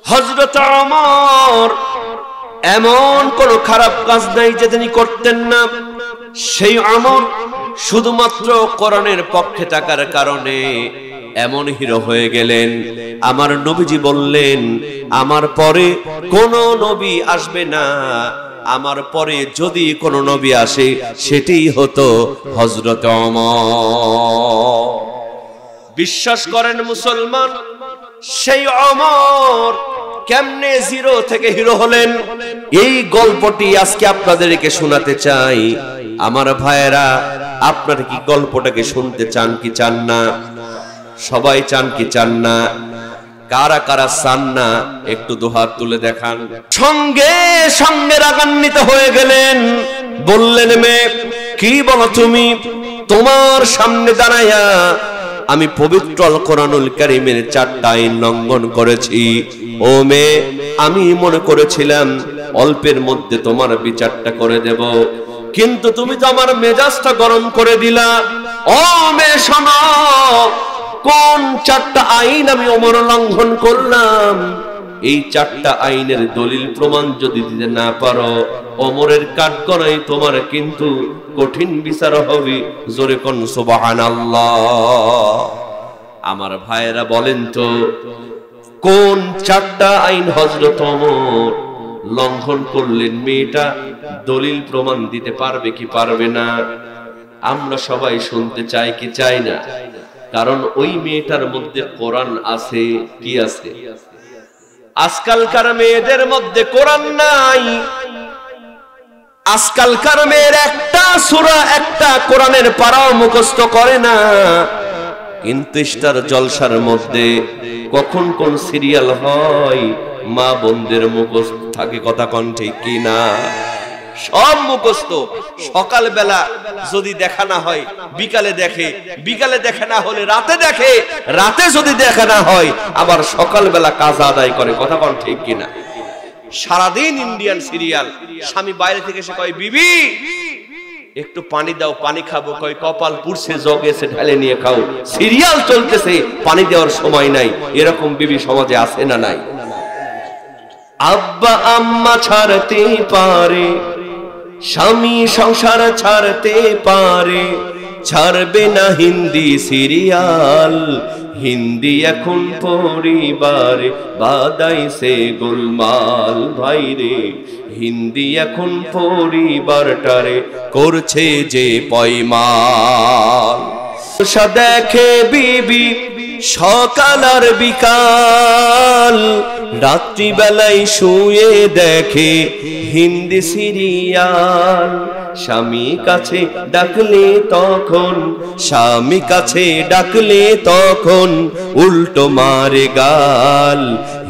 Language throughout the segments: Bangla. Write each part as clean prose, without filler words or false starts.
হযরত ওমর এমন কোন খারাপ কাজ নাই যে তিনি করতেন না। সেই ওমর শুধুমাত্র কোরআনের পক্ষে থাকার কারণে এমন হিরো হয়ে গেলেন। আমার নবীজি বললেন, আমার পরে কোন নবী আসবে না, আমার পরে যদি কোন নবী আসে সেটাই হতো হযরত ওমর। বিশ্বাস করেন মুসলমান, সেই ওমর কেমনে জিরো থেকে হিরো হলেন, এই গল্পটি আজকে আপনাদেরকে শোনাতে চাই। আমার ভাইয়েরা, আপনারা কি গল্পটাকে শুনতে চান কি চান না? সবাই চান কি চান না? কারা কারা চান না একটু দুহাত তুলে দেখান। সঙ্গে সঙ্গে রাগান্বিত হয়ে গেলেন, বললেন, মেয়ে কি বলো তুমি? তোমার সামনে দাঁড়াইয়া আমি পবিত্র আল কোরআনুল কারীমের 4টা আইন লঙ্ঘন করেছি। ও মেয়ে, আমি মনে করেছিলাম অল্পের মধ্যে তোমার বিচারটা করে দেব, কিন্তু তুমি তো আমার মেজাজটা গরম করে দিলা। ও মেয়ে শোনো, কোন 4টা আইন আমি ওমর লঙ্ঘন করলাম? এই 4টা আইনের দলিল প্রমাণ যদি দিতে না পারো, ওমরের কাঠগড়াই তোমার কিন্তু কঠিন বিচার হবে। জোরে কোন সুবহানাল্লাহ। আমার ভাইয়েরা বলেন তো, কোন 4টা আইন হযরত ওমর লঙ্ঘন করলেন? মেয়েটা দলিল প্রমাণ দিতে পারবে কি পারবে না? আমরা সবাই শুনতে চাই কি চাই না? কারণ ওই মেয়েটার মধ্যে কোরআন আছে। কি আছে? আজকালকার মেয়েদের মধ্যে কোরআন নাই। আজকালকার মেয়ের একটা সূরা, একটা কোরআনের পারাও মুখস্থ করে না। কিন্তু স্টার জলসার মধ্যে কখন কোন সিরিয়াল হয়, মা বোনদের মুখস্থ থাকে। কথা কোন ঠিক কি না? সব মুখস্থ। সকাল বেলা যদি দেখা না হয় বিকালে দেখে, বিকালে দেখা না হলে রাতে দেখে, রাতে যদি দেখা না হয় আবার সকাল বেলা কাজ আদায় করে। কথা কোন ঠিক কি না? সারাদিন ইন্ডিয়ান সিরিয়াল। স্বামী বাইরে থেকে এসে কয়, বিবি একটু পানি দাও, পানি খাবো। কয়, কপাল পুড়ছে, জগে এসে ঢালে নিয়ে খাও। সিরিয়াল চলতেছে, পানি দেওয়ার সময় নাই। এরকম বিবি সমাজে আছে না নাই? আব্বা আম্মা ছাড়তে পারে, স্বামী সংসার ছাড়তে পারে, ছাড়বে না হিন্দি সিরিয়াল। হিন্দি এখন পরিবারে বাদাইছে গোলমাল। ভাইরে, হিন্দি এখন পরিবারটারে করছে যে পয়মাল। দেখে বিবি সকাল আর বিকাল, রাত্রি বেলায় শুয়ে দেখে হিন্দি সিরিয়াল। স্বামী কাছে ডাকলে তখন, স্বামী কাছে ডাকলে তখন উল্টো মারে গাল।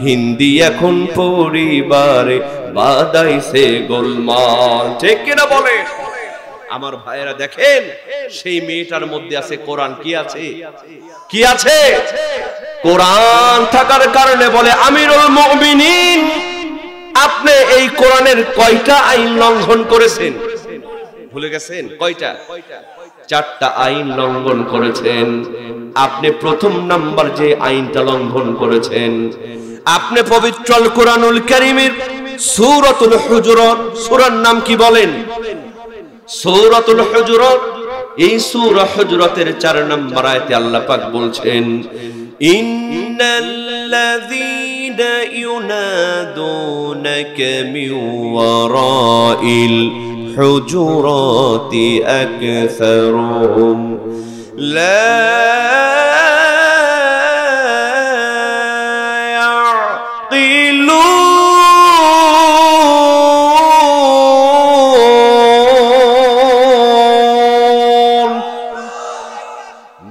হিন্দি এখন পরিবারে বাদাইছে গোলমাল। ঠিক কিনা বলে? আমার ভাইয়েরা দেখেন, সেই মেয়েটার মধ্যে আছে কোরআন। কি আছে? কি আছে? কোরআন থাকার কারণে বলে, আমিরুল মুমিনিন, আপনি এই কোরআনের কয়টা আইন লঙ্ঘন করেছেন? ভুলে গেছেন? কয়টা? 4টা আইন লঙ্ঘন করেছেন। আপনি প্রথম নাম্বার যে আইনটা লঙ্ঘন করেছেন, আপনি পবিত্র আল কোরআনুল কারীমের সূরাতুল হুজুরাত, সূরার নাম কি বলেন? সূরাতুল হুজুরাত। এই সূরা হুজুরাতের 4 নম্বর আয়াতে আল্লাহ পাক বলছেন, ইন্নাল্লাযীনা ইউনাদুনাকা মিন ওয়ারাইল হুজুরাতি আকসারুহুম লা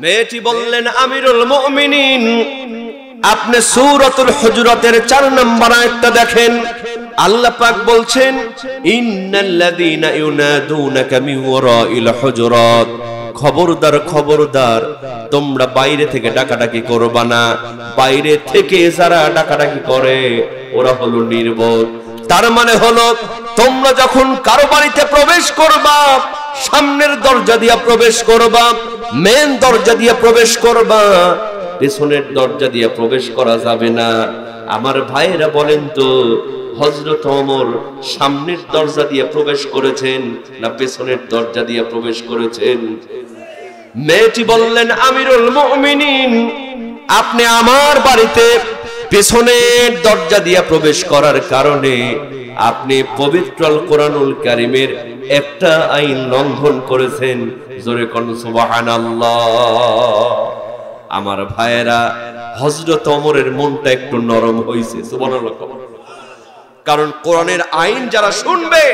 মেয়েটি বললেন, আমিরুল মুমিনিন, আপনি সূরাতুল হুজুরাতের 4 নম্বর আয়াতটা দেখেন। আল্লাহ পাক বলছেন, ইন্নাল্লাযীনা ইউনাদুনাকা মিন ওয়ারাইল হুজুরাত, খবরদার খবরদার, তোমরা বাইরে থেকে ডাকাডাকি করবা না। বাইরে থেকে যারা ডাকাডাকি করে ওরা হলো নির্বোধ। তার মানে হলো, তোমরা যখন কারো বাড়িতে প্রবেশ করবা, সামনের দরজা দিয়ে প্রবেশ করবা, মেন দরজা দিয়ে প্রবেশ করবা, পেছনের দরজা দিয়ে প্রবেশ করা যাবে না। আমার ভাইয়েরা বলেন তো, হযরত ওমর সামনের দরজা দিয়ে প্রবেশ করেছেন না পেছনের দরজা দিয়ে প্রবেশ করেছেন? মেয়েটি বললেন, আমিরুল মুমিনিন, আপনি আমার বাড়িতে পেছনের দরজা দিয়ে প্রবেশ করার কারণে আপনি পবিত্র আল কোরআনুল কারীমের একটা আইন লঙ্ঘন করেছেন। জোরে কোন সুবহানাল্লাহ। আমার ভাইয়েরা, হযরত ওমরের মনটা একটু নরম হয়েছে। সুবহানাল্লাহ। কারণ কোরআনের আইন যারা শুনবে,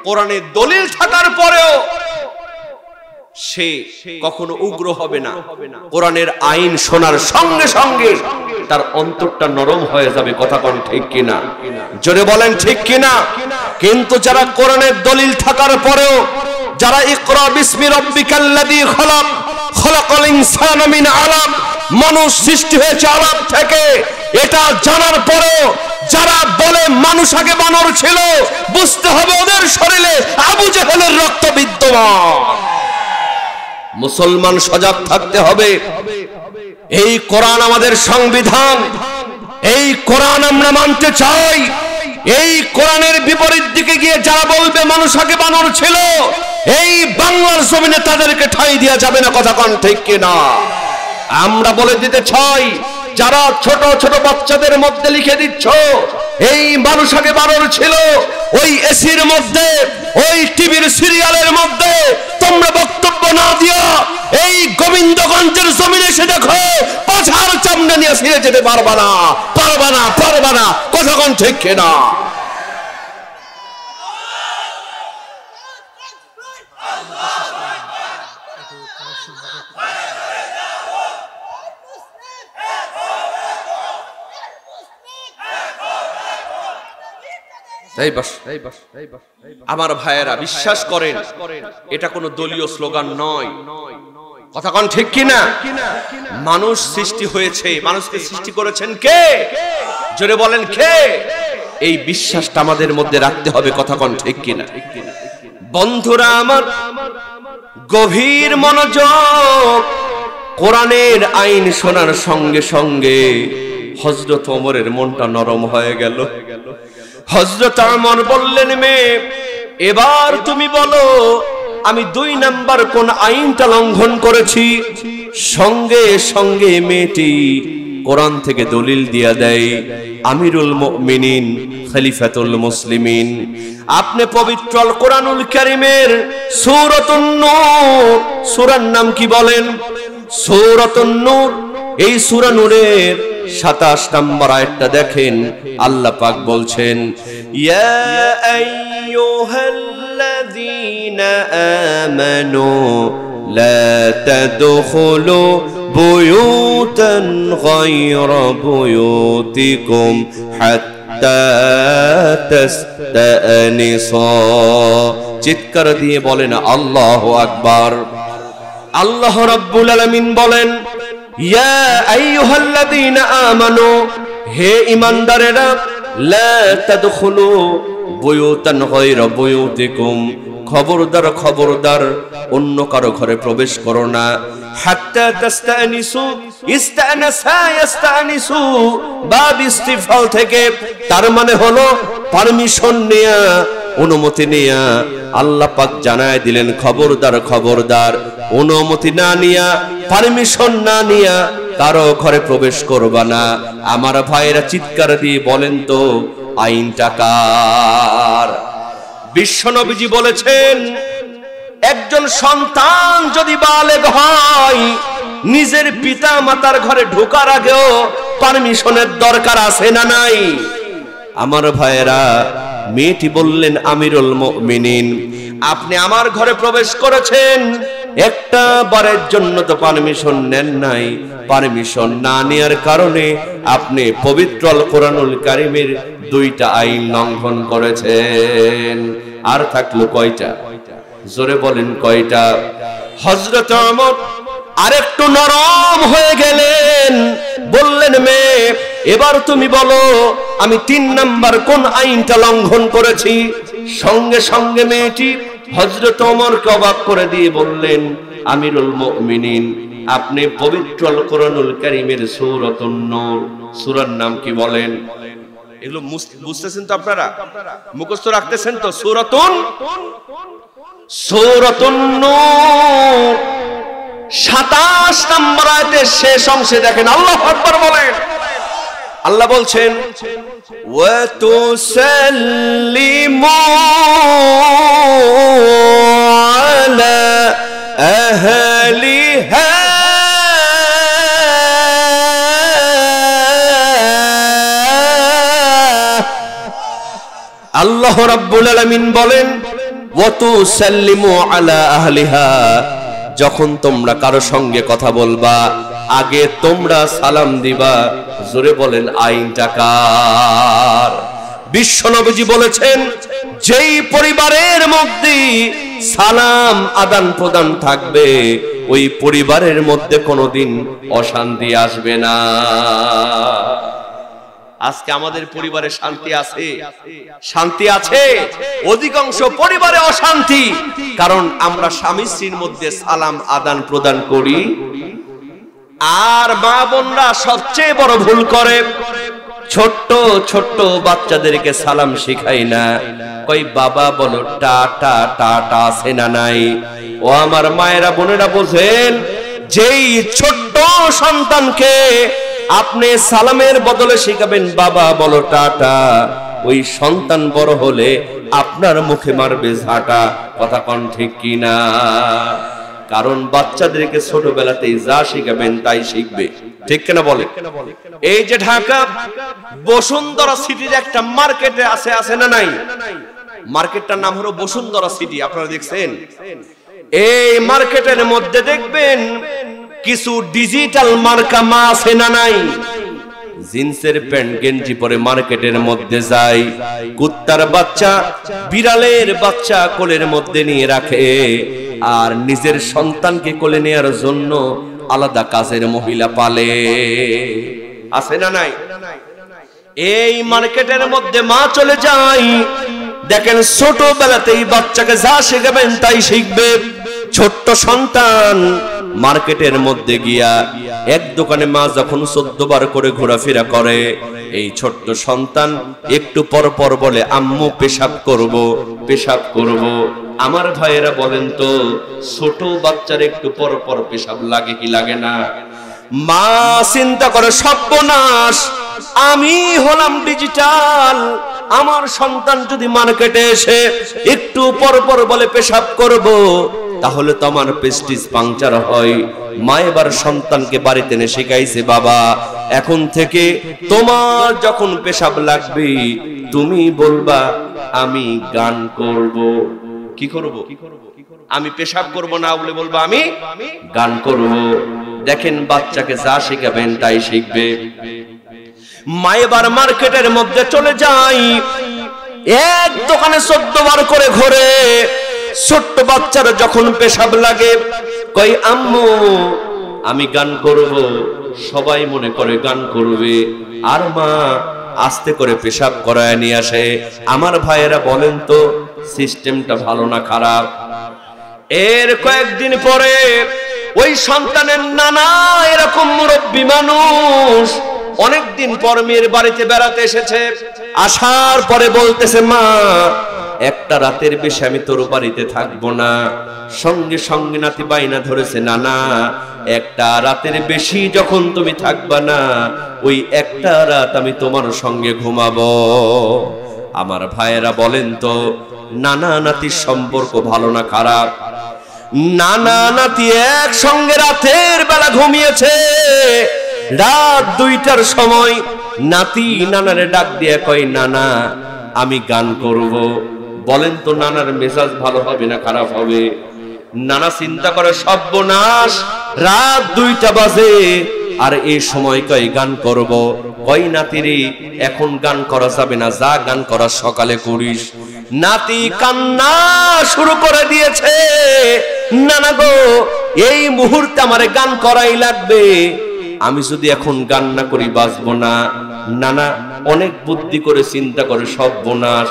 কোরআনের দলিল থাকার পরেও সে কখনো উগ্র হবে না। কোরআনের আইন শোনার সঙ্গে সঙ্গে তার অন্তরটা নরম হয়ে যাবে। কথা কোন ঠিক কিনা? জোরে বলেন ঠিক কিনা? কিন্তু যারা কোরআনের দলিল থাকার পরেও, যারা ইকরা বিসমি রাব্বিকাল্লাযী খালাক, খালাকাল ইনসানা মিন আলাক, মানুষ সৃষ্টি হয়েছে আলাক থেকে, এটা জানার পরেও যারা বলে মানুষ আগে বানর ছিল, বুঝতে হবে ওদের শরীরে আবু জেহেলের রক্ত বিদ্যমান। মুসলমান সজাগ থাকতে হবে। এই কোরআন আমাদের সংবিধান, এই কোরআন আমরা মানতে চাই। এই কোরআনের বিপরীত দিকে গিয়ে যারা বলবে মানুষ আগে বানর ছিল, এই বাংলার জমিনে তাদেরকে ঠাঁই দেওয়া যাবে না। কথা কোন ঠিক কিনা? আমরা বলে দিতে চাই, যারা ছোট ছোট বাচ্চাদের মধ্যে লিখে দিচ্ছ এই মানুষ আগে বানর ছিল, ওই এসির মধ্যে, ওই টিভির সিরিয়ালের মধ্যে তোমরা বক্তব্য না দিয়া এই গোবিন্দগঞ্জের জমিনে এসে দেখো, পাছার চামড়া নিয়ে ফিরে যেতে পারবা না, পারবা না, পারবা না। কথা কোন ঠিক কিনা? আমার ভাইয়েরা, বিশ্বাস করেন এটা কোনো দলীয় স্লোগান নয়। কথা কোন ঠিক কিনা? মানুষ সৃষ্টি হয়েছে, মানুষকে সৃষ্টি করেছেন কে? জোরে বলেন কে? এই বিশ্বাসটা আমাদের মধ্যে রাখতে হবে। কথা কোন ঠিক কিনা? বন্ধুরা আমার, গভীর মনোযোগ। কোরআনের আইন শোনার সঙ্গে সঙ্গে হযরত ওমরের মনটা নরম হয়ে গেল। হযরত ওমর বললেন, মেয়ে, এবার তুমি বলো আমি 2 নাম্বার কোন আইনটা লঙ্ঘন করেছি? সঙ্গে সঙ্গে মেয়েটি কোরআন থেকে দলিল দিয়া দেয়, আমিরুল মুমিনিন, খলিফাতুল মুসলিমিন, আপনি পবিত্র আল কোরআনুল কারীমের সূরাতুন নূর, সূরার নাম কি বলেন? সূরাতুন নূর। এই সূরা নূরের 27 নম্বর আয়াতটা দেখেন, আল্লাহ পাক বলছেন, ইয়া আইয়ুহাল্লাযীনা আমানু লা তাদখুলু বুয়ুতান গায়রা বুয়ুতিকুম হাত্তা তাস্তানিসু। চিৎকার দিয়ে বলেন আল্লাহু আকবার। আল্লাহ রাব্বুল আলামিন বলেন, ইয়া আইয়ুহাল্লাযীনা আমানু, হে ঈমানদারেরা, লা তাদখুলু বুয়ুতান গায়রা বুয়ুতিকুম, খবরদার খবরদার অন্য কারো ঘরে প্রবেশ করো না। হাত্তা তাস্তানিসু, ইস্তানাসা ইস্তানিসু, বাব ইস্তিফাল থেকে, তার মানে হলো পারমিশন নেয়া, অনুমতি নেয়া। আল্লাহ পাক জানায় দিলেন, খবরদার খবরদার, অনুমতি না নিয়া, পারমিশন না নিয়া কারো ঘরে প্রবেশ করবা না। আমার ভাইয়েরা, চিৎকার দিয়ে বলেন তো আইনটা কার? বিশ্বনবীজি বলেছেন, একজন সন্তান যদি বালেগ হয়, নিজের পিতা মাতার ঘরে ঢোকার আগেও পারমিশনের দরকার আছে না নাই? আমার ভাইয়েরা, মেয়েটি বললেন, আমিরুল মুমিনিন, আপনি আমার ঘরে প্রবেশ করেছেন, একটা বারের জন্য তো পারমিশন নেন নাই। পারমিশন না নেওয়ার কারণে আপনি পবিত্র আল কোরআনুল কারীমের 2টা আইন লঙ্ঘন করেছেন। আর থাকলো কয়টা? জোরে বলেন কয়টা? হযরত ওমর আরেকটু নরম হয়ে গেলেন, বললেন, মেয়ে, এবার তুমি বলো আমি 3 নাম্বার কোন আইনটা লঙ্ঘন করেছি? সঙ্গে সঙ্গে মেয়েটি হযরত ওমরকে অবাক করে দিয়ে বললেন, আমিরুল মুমিনিন, আপনি পবিত্র আল কোরআনুল কারীমের সূরাতুন নূর, সূরার নাম কি বলেন? এগুলো বুঝতেছেন তো আপনারা? মুখস্থ রাখতেছেন তো? সূরাতুন নূর 27 নম্বর আয়াতের শেষ অংশে দেখেন আল্লাহু আকবার বলেন। আল্লাহ বলছেন ওয়া তুসাল্লিমু আলা আহলিহা আল্লাহ রাব্বুল আলামিন বলেন ওয়া তুসাল্লিমু আলা আহলিহা, যখন তোমরা কারো সঙ্গে কথা বলবা আগে তোমরা সালাম দিবা। জোরে বলেন আইনটা কার? বিশ্ব নবীজি বলেছেন যেই পরিবারের মধ্যে সালাম আদান প্রদান থাকবে ওই পরিবারের মধ্যে কোনোদিন অশান্তি আসবে না। আজকে আমাদের পরিবারে শান্তি আছে? শান্তি আছে? অধিকাংশ পরিবারে অশান্তি, কারণ আমরা স্বামী স্ত্রীর মধ্যে সালাম আদান প্রদান করি। আর মা বোনরা সবচেয়ে বড় ভুল করে, ছোট্ট ছোট্ট বাচ্চাদেরকে সালাম শিখাই না, কই বাবা বলো টাটা, টাটা আছে না নাই? ও আমার মায়েরা বোনেরা বোঝেন, যেই ছোট্ট সন্তানকে আপনি সালামের বদলে শিখাবেন বাবা বলো টাটা, ওই সন্তান বড় হলে আপনার মুখে মারবে ঝাঁটা। কথা কোন ঠিক কিনা? কারণ বাচ্চাদেরকে ছোটবেলাতেই যা শিখাবেন তাই শিখবে, ঠিক কিনা বলে? এই যে ঢাকা বসুন্ধরা সিটির একটা মার্কেটে আছে না নাই? মার্কেটটার নাম হলো বসুন্ধরা সিটি, আপনারা দেখছেন? এই মার্কেটের মধ্যে দেখবেন কিছু ডিজিটাল মার্কা মা আছে না নাই? জিন্সের প্যান্ট গেঞ্জি পরে মার্কেটের মধ্যে যায়, কুত্তার বাচ্চা বিড়ালের বাচ্চা কোলের মধ্যে নিয়ে রাখে, আর নিজের সন্তানকে কোলে নেওয়ার জন্য আলাদা কাজের মহিলা পালে। আছে না নাই? এই মার্কেটের মধ্যে মা চলে যায়, দেখেন ছোটবেলাতেই বাচ্চাকে যা শেখাবেন তাই শিখবে। ছোট্ট সন্তান মার্কেটের মধ্যে গিয়া এক দোকানে মা যখন 14 বার করে ঘোরাফেরা করে, এই ছোট্ট সন্তান একটু পর পর বলে আম্মু পেশাব করব, পেশাব করব। আমার ভাইয়েরা বলেন তো, ছোট বাচ্চার একটু পর পর পেশাব লাগে কি লাগে না? মা চিন্তা করে সর্বনাশ, আমি হলাম ডিজিটাল, আমার সন্তান যদি মার্কেটে এসে একটু পর পর বলে পেশাব করব, তাহলে তো আমার প্রেস্টিজ পাংচার হয়। মা এবার সন্তানকে বাড়িতে এনে শিখাইছে, বাবা এখন থেকে তোমার যখন পেশাব লাগবে তুমি বলবা আমি গান করব। কি করব? আমি পেশাব করব না বলে বলবা আমি গান করব। দেখেন বাচ্চাকে যা শিখাবেন তাই শিখবে। মা এবার মার্কেটের মধ্যে চলে যায়, এক দোকানে 14 বার করে ঘোরে। ছোট্ট বাচ্চারা যখন পেশাব লাগে কই আম্মু আমি গান করব, সবাই মনে করে গান করবে, আর মা আস্তে করে পেশাব করায় নিয়ে আসে। আমার ভাইয়েরা বলেন তো সিস্টেমটা ভালো না খারাপ? এর কয়েকদিন পরে ওই সন্তানের নানা এরকম মুরব্বী মানুষ অনেকদিন পর মেয়ের বাড়িতে বেড়াতে এসেছে। আসার পরে বলতেছে, মা একটা রাতের বেশি আমি তোর বাড়িতে থাকবো না। সঙ্গে সঙ্গে নাতি বাইনা ধরেছে, নানা একটা রাতের বেশি যখন তুমি থাকবা না, ওই একটা রাত আমি তোমার সঙ্গে ঘুমাবো। আমার ভাইয়েরা বলেন তো নানা নাতির সম্পর্ক ভালো না খারাপ? নানা নাতি একসঙ্গে রাতের বেলা ঘুমিয়েছে। রাত 2টার সময় নাতি নানারে ডাক দিয়ে কয়, নানা আমি গান করব। বলেন তো নানার মেজাজ ভালো হবে না খারাপ হবে? নানা চিন্তা করে সর্বনাশ, রাত 2টা বাজে আর এই সময় কয় গান করব। কই নাতিরে এখন গান করা যাবে না, যা গান করা সকালে করিস। নাতি কান্না শুরু করে দিয়েছে, নানা গো এই মুহূর্তে আমারে গান করাই লাগবে, আমি যদি এখন গান না করি বাঁচবো না। নানা অনেক বুদ্ধি করে চিন্তা করে সর্বনাশ,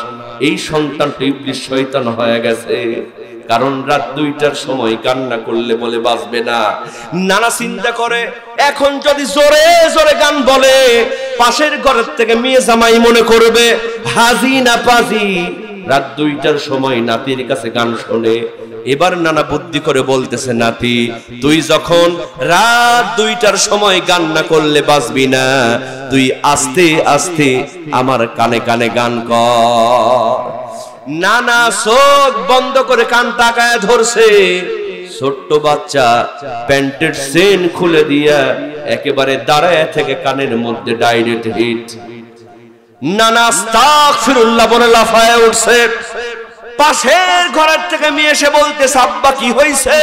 এই সন্তানটা ইবলিস শয়তান হয়ে গেছে, কারণ রাত 2টার সময় কান্না করলে বলে বাঁচবে না। নানা চিন্তা করে এখন যদি জোরে জোরে গান বলে পাশের ঘরের থেকে মেয়ে জামাই মনে করবে হাজি না পাজি। রাত 2টার সময় নাতির কাছে গান শোনে। এবার নানা বুদ্ধি করে বলতেছে, নাতি তুই যখন রাত 2টার সময় গান না করলে বাঁচবি না, তুই আস্তে আস্তে আমার কানে কানে গান কর। নানা চোখ বন্ধ করে কান তাকায় ধরছে। ছোট্ট বাচ্চা প্যান্টের চেন খুলে দিয়া একেবারে দাঁড়ায় থেকে কানের মধ্যে ডাইরেক্ট হিট। নানা আস্তাগফিরুল্লাহ বলে লাফায় উঠছে। পাশের ঘরের থেকে মেয়ে এসে বলতেছে, আব্বা কি হইছে?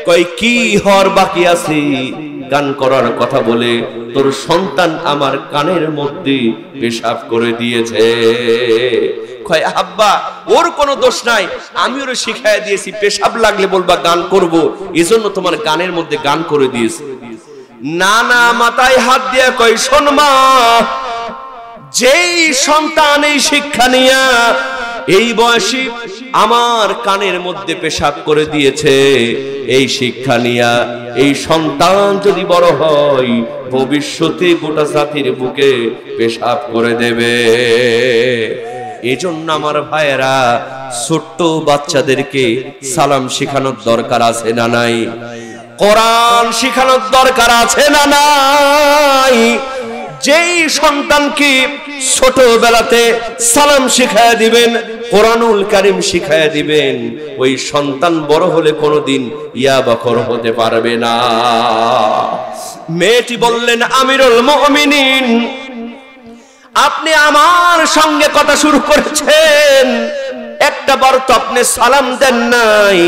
কই কি হওয়ার বাকি আছে? গান করার কথা বলে তোর সন্তান আমার কানের মধ্যে পেশাব করে দিয়েছে। কয় আব্বা ওর কোনো দোষ নাই, আমি ওরে শিখাইয়া দিয়েছি, পেশাব লাগলে বলবা গান করব, এজন্য তোমার গানের মধ্যে গান করে দিয়েছি। নানা মাথায় হাত দিয়া কয়, শোন মা, যেই সন্তান এই শিক্ষা নিয়া এই বয়সী আমার কানের মধ্যে পেশাব করে দিয়েছে, এই শিক্ষা নিয়া এই সন্তান যদি বড় হয় ভবিষ্যতে গোটা জাতির বুকে পেশাব করে দেবে। এজন্য আমার ভাইয়েরা ছোট্ট বাচ্চাদেরকে সালাম শেখানোর দরকার আছে না নাই? কোরআন শেখানোর দরকার আছে না নাই? যেই সন্তানকে ছোটবেলাতে সালাম শিখায়া দিবেন, কোরআনুল কারীম শিখায়া দিবেন, ওই সন্তান বড় হলে কোনোদিন ইয়াবাখর হতে পারবে না। মেয়েটি বললেন, আমিরুল মুমিনিন, আপনি আমার সঙ্গে কথা শুরু করেছেন, একটা বার তো আপনি সালাম দেন নাই।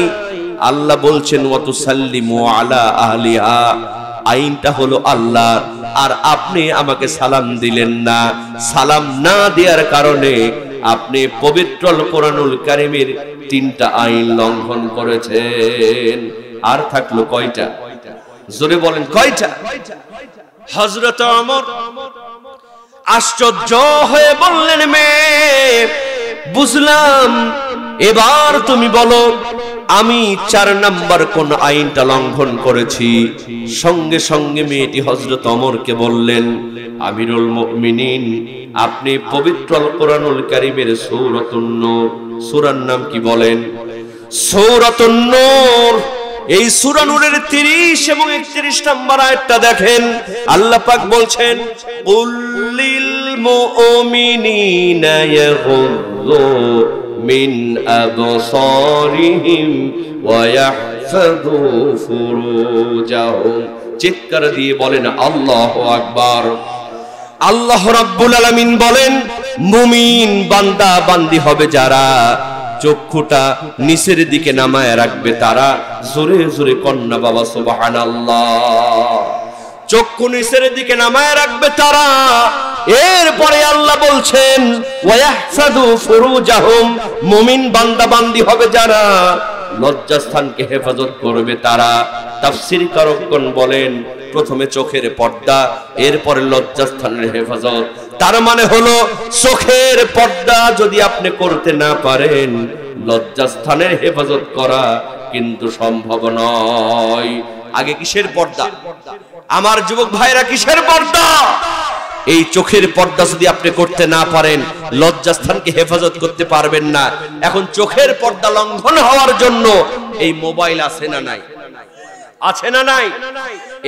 আল্লাহ বলছেন ওয়াতুসাল্লিমু আলা আহলিহা, আইনটা হলো আল্লাহ, আর আপনি আমাকে সালাম দিলেন না। সালাম না দেওয়ার কারণে আপনি পবিত্র কোরআনুল কারীমের 3টা আইন লঙ্ঘন করেছেন। আর থাকলো কয়টা? জোরে বলেন কয়টা? হযরত ওমর আশ্চর্য হয়ে বললেন, মেয়ে বুঝলাম, এবার তুমি বলো আমি 4 নাম্বার কোন আইনটা লঙ্ঘন করেছি। সঙ্গে সঙ্গে মেয়েটি হযরত ওমরকে বললেন, আমিরুল মুমিনিন, আপনি পবিত্র কোরআনুল কারীমের সূরাতুন নূর, সূরার নাম কি বলেন? সূরাতুন নূর। এই সূরা নূরের 30 এবং 31 নম্বর আয়াতটা দেখেন, আল্লাহ পাক বলছেন, কুল্লিল মুমিনিনা ইয়াগুযু মিন আবসারিহিম ওয়া ইয়াহফাযু ফুরুজাহুম। চিৎকার দিয়ে বলেন আল্লাহু আকবার। আল্লাহ রাব্বুল আলামিন বলেন, মুমিন বান্দা বান্দি হবে যারা চক্ষুটা নিচের দিকে নামায় রাখবে তারা। জোরে জোরে কন্যা বাবা সুবহানাল্লাহ। চক্ষু নিচের দিকে নামায় রাখবে তারা। এরপরে আল্লাহ বলছেন ওয়ায়াহফাযু ফুরুজাহুম, মুমিন বান্দা বান্দি হবে যারা লজ্জাস্থানকে হেফাজত করবে তারা। তাফসীরকারগণ বলেন, প্রথমে চোখের পর্দা, এরপরে লজ্জাস্থানের হেফাজত। তার মানে হলো চোখের পর্দা যদি আপনি করতে না পারেন, লজ্জাস্থানের হেফাজত করা কিন্তু সম্ভব নয়। আগে কিসের পর্দা? আমার যুবক ভাইরা, কিসের পর্দা? এই চোখের পর্দা যদি আপনি করতে না পারেন, লজ্জাস্থানকে হেফাজত করতে পারবেন না। এখন চোখের পর্দা লঙ্ঘন হওয়ার জন্য এই মোবাইল আছে না নাই? আছে না নাই?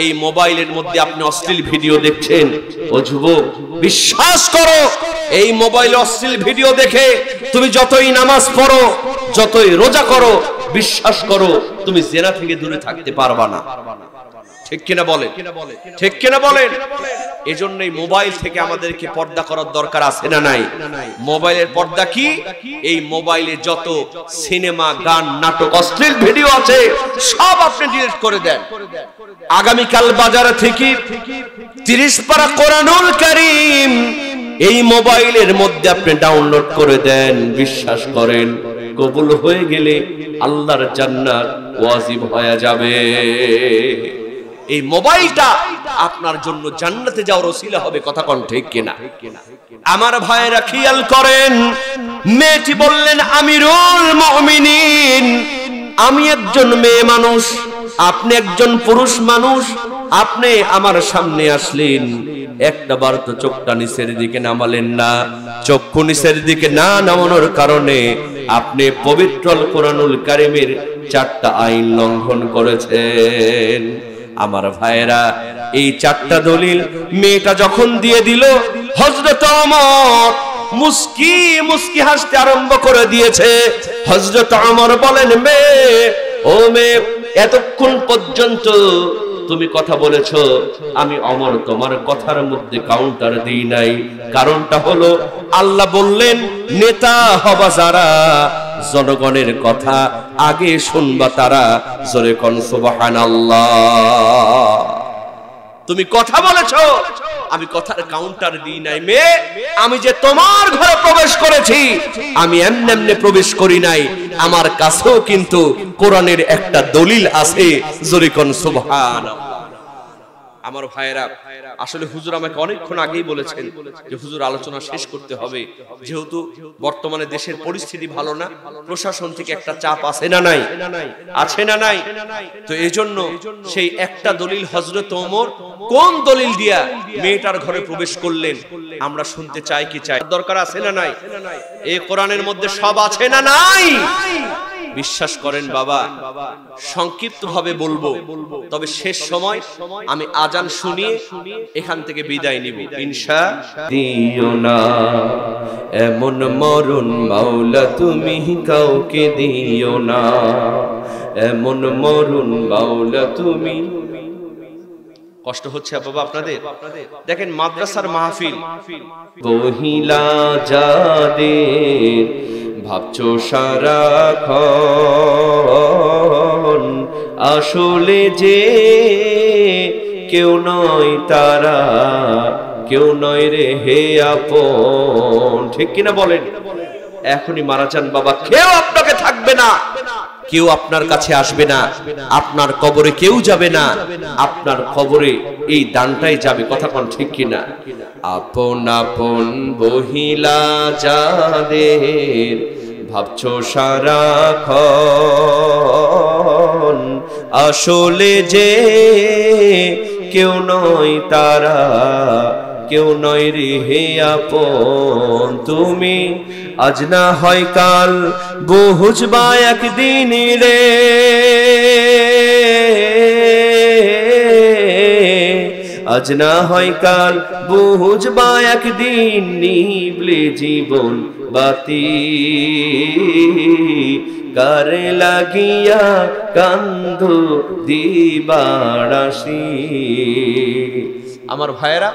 এই মোবাইলের মধ্যে আপনি অশ্লীল ভিডিও দেখছেন, ও যুবক বিশ্বাস করো, এই মোবাইলে অশ্লীল ভিডিও দেখে তুমি যতই নামাজ পড়ো, যতই রোজা করো, বিশ্বাস করো তুমি জিনা থেকে দূরে থাকতে পারবা না। ঠিক কিনা বলেন? ঠিক কিনা বলেন? এজন্যই মোবাইল থেকে আমাদেরকে পর্দা করার দরকার আছে না নাই? মোবাইলের পর্দা কি? এই মোবাইলে যত সিনেমা, গান, নাটক, অশ্লীল ভিডিও আছে সব আপনি ডিলিট করে দেন। আগামীকাল বাজার থেকে 30 পারা কোরআনুল কারীম এই মোবাইলের মধ্যে আপনি ডাউনলোড করে দেন। বিশ্বাস করেন, কবুল হয়ে গেলে আল্লাহর জান্নাত ওয়াজিব হয়ে যাবে। এই মোবাইলটা আপনার জন্য জান্নাতে যাওয়ার ওসিলা হবে। কথা কোন ঠিক কিনা? আমার ভাইরা খেয়াল করেন, মেয়েটি বললেন আমিরুল মুমিনিন, আমি একজন মেয়ে মানুষ, আপনি একজন পুরুষ মানুষ, আপনি আমার সামনে আসলেন, একটা বার তো চোখটা নিচের দিকে নামালেন না। চক্ষু নিচের দিকে না নামানোর কারণে আপনি পবিত্র কোরআনুল কারীমের 4টা আইন লঙ্ঘন করেছেন। আমার ভাইরা, এই 4টা দলিল মেয়েটা যখন দিয়ে দিল, হযরত ওমর মুস্কি মুস্কি হাসতে আরম্ভ করে দিয়েছে। হযরত ওমর বলেন, ও মেয়ে, এতক্ষণ পর্যন্ত তুমি কথা বলেছো, আমি ওমর তোমার কথার মধ্যে কাউন্টার দেই নাই। কারণটা হলো, আল্লাহ বললেন নেতা হবা যারা, জনগণের কথা আগে শুনবা তারা। জোরে কোন সুবহানাল্লাহ। তুমি কথা বলেছো, আমি কথার কাউন্টার দিই নাই। মেয়ে, আমি যে তোমার ঘরে প্রবেশ করেছি, আমি এমনি এমনি প্রবেশ করি নাই, আমার কাছেও কিন্তু কোরআনের একটা দলিল আছে। জোরে কোন সুবহানাল্লাহ। আমার ভাইয়েরা, আসলে হুজুর আমাকে অনেকক্ষণ আগেই বলেছেন যে হুজুর আলোচনা শেষ করতে হবে, যেহেতু বর্তমানে দেশের পরিস্থিতি ভালো না, প্রশাসন থেকে একটা চাপ আছে না নাই, আছে না নাই। তো এজন্য সেই একটা দলিল হযরত ওমর কোন দলিল দিয়া মেয়েটার ঘরে প্রবেশ করলেন আমরা শুনতে চাই কি চাই? দরকার আছে না নাই? এই কোরআনের মধ্যে সব আছে না নাই? বিশ্বাস করেন বাবা, সংক্ষিপ্ত ভাবে বলবো, তবে শেষ সময় আমি আজান শুনিয়ে এখান থেকে বিদায় নিব ইনশাআল্লাহ। দিও না এমন মরণ মাওলা, তুমি কাউকে দিও না এমন মরণ মাওলা, তুমি। কষ্ট হচ্ছে বাবা আপনাদের? দেখেন, মাদ্রাসার মাহফিল, মহিলা যাদের ভাবছো সারাক্ষণ, আসলে যে কেউ নয় তারা, কেউ নয় রে হে আপন। ঠিক কিনা বলেন? এখনই মারা যান বাবা, কেউ আপনাকে থাকবে না, কেউ আপনার কাছে আসবে না, আপনার কবরে কেউ যাবে না, আপনার কবরে এই দানটাই যাবে। কথা কোন ঠিক কিনা? আপন আপন মহিলা যাদের ভাবছো সারাক্ষণ, আসলে যে কেউ নয় তারা, কেউ নয় রে হে আপন। তুমি আজ না হয় কাল, বুঝবা একদিন রে, আজ না হয় কাল, বুঝবা একদিন, নিভলে জীবন বাতি, কারে লাগিয়া কান্দো দিবারাশি। আমার ভাইয়েরা,